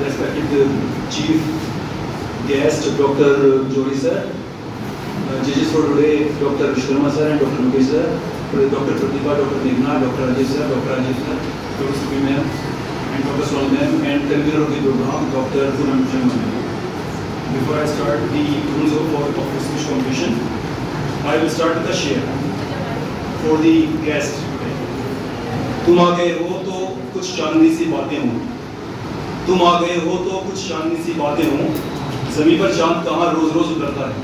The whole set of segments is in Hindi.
respected chief guest Dr. Jori sir, judges for today Dr. Vishwakarma sir and Dr. Mukesh sir, Dr. Pratibha, Dr. Meghna, Dr. Rajesh sir, Dr. Rajesh sir, Dr. Subi ma'am, and Dr. Swal ma'am, and convener of the program Dr. Poonam Sharma. Before I start the rules of this speech competition, I will start with the share for the guest. तुम आ गए हो तो कुछ चांदनी सी बातें हों, तुम आ गए हो तो कुछ चांदनी सी बातें हों, ज़मीन पर चांद कहाँ रोज रोज उतरता है,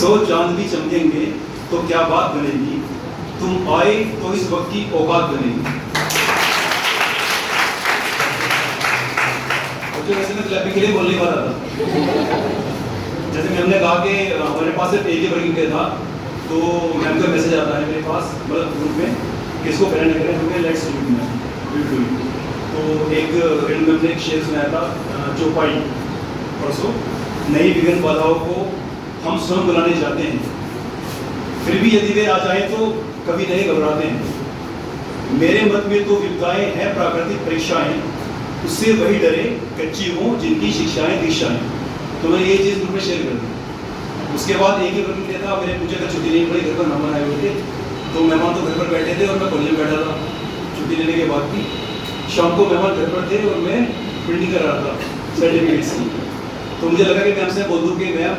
100 चांद भी चमकेंगे तो क्या बात बनेगी, तुम आए तो इस वक्त की औकात बनेगी। तो वैसे मैं क्लैपिंग के लिए बोलने वाला था, जैसे मैम ने कहा कि हमारे पास सिर्फ एक ही वर्किंग डे था, तो मैम का मैसेज आता है मेरे पास मतलब ग्रुप में किसको करने लग रहे हैं, हमें लेट्स डू इट। तो एक मैम ने एक शेर सुनाया था चौपाई परसों, नई विघ्न बाधाओं को हम स्वयं बुलाने जाते हैं, फिर भी यदि वे आ जाए तो कभी नहीं घबराते हैं। मेरे मत में तो विपदाएं हैं प्राकृतिक परीक्षाएं, उससे वही डरे कच्ची हों जिनकी शिक्षाएं दीक्षाएं। तो मैंने ये चीज़ ग्रुप में शेयर कर दी। उसके बाद एक ही वर्किंग डे था, मेरे मुझे छुट्टी नहीं पड़ी, घर पर मेहमान आए हुए थे, तो मेहमान तो घर पर बैठे थे और मैं कॉलेज में बैठा था छुट्टी लेने के बाद भी। शाम को मेहमान घर पर थे और मैं प्रिंटिंग कर रहा था सर्टिफिकेट्स की, तो मुझे लगा कि मैम से बोल दूँ कि मैम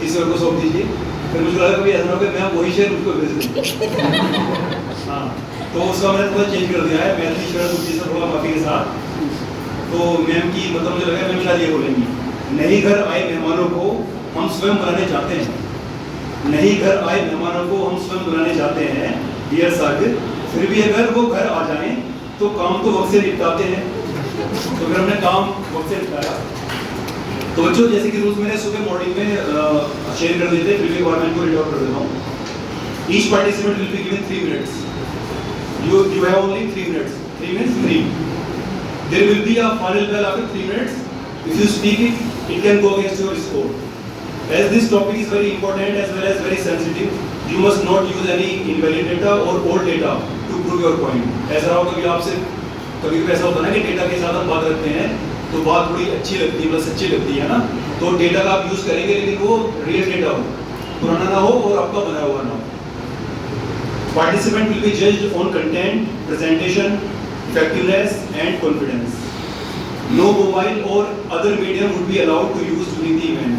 किसी और को सौंप दीजिए, फिर मुझे लगा कभी ऐसा हो कि मैम वही शेयर मुझको भेज दें। हाँ, तो उसका मैंने थोड़ा चेंज कर दिया है, मैथिली शेयर कुछ चीज़ थोड़ा माफी के साथ। तो मैम की मतलब मुझे लगा मैम शायद ये बोलेंगी, नई घर आए मेहमानों को हम स्वयं बुलाने जाते हैं, नई घर आए मेहमानों को हम स्वयं बुलाने जाते हैं डियर साकिब, फिर भी अगर वो घर आ जाएं तो काम तो वक्त से निपटाते हैं। तो फिर हमने काम वक्त से निपटाया। तो बच्चों जैसे कि रूल्स मैंने सुबह मॉर्निंग में शेयर कर दिए थे, फिर भी एक बार मैं इनको रीड आउट कर देता हूँ। Each participant will be given 3 minutes. You have only 3 minutes. 3 minutes free. There will be a final bell after 3 minutes. If you speak it, it can go against your score. As this topic is very important as well as very sensitive, you must not use any invalid data or old data to prove your point. ऐसा हो कभी आपसे कभी ऐसा होता है ना कि डेटा के साथ हम बात रखते हैं तो बात बड़ी अच्छी लगती है, मतलब सच्ची लगती है ना, तो डेटा का आप यूज करेंगे लेकिन वो रियल डेटा हो, पुराना ना हो और आपका बनाया हुआ ना हो। Participant will be judged on content, presentation, effectiveness and confidence. No mobile or other medium would be allowed to use during the event.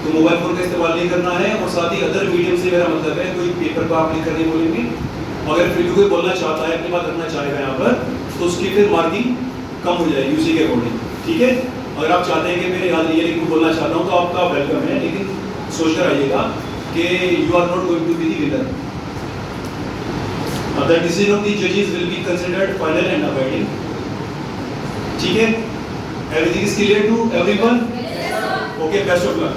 तो मोबाइल फोन का इस्तेमाल नहीं करना है, और साथ ही अदर मीडियम से मेरा मतलब है कोई पेपर पर आप लिख कर नहीं बोलेंगे। अगर फिर भी कोई बोलना चाहता है, अपनी बात रखना चाहेगा यहाँ पर, तो उसकी फिर मार्किंग कम हो जाएगी उसी के अकॉर्डिंग, ठीक है। अगर आप चाहते हैं कि मेरे याद ये लिख बोलना चाहता हूँ तो आपका वेलकम है, लेकिन सोच कर आइएगा कि you are not going to be the winner. The decision of the judges will be considered final and abiding. ठीक है, everything is clear to everyone? Okay, best of luck.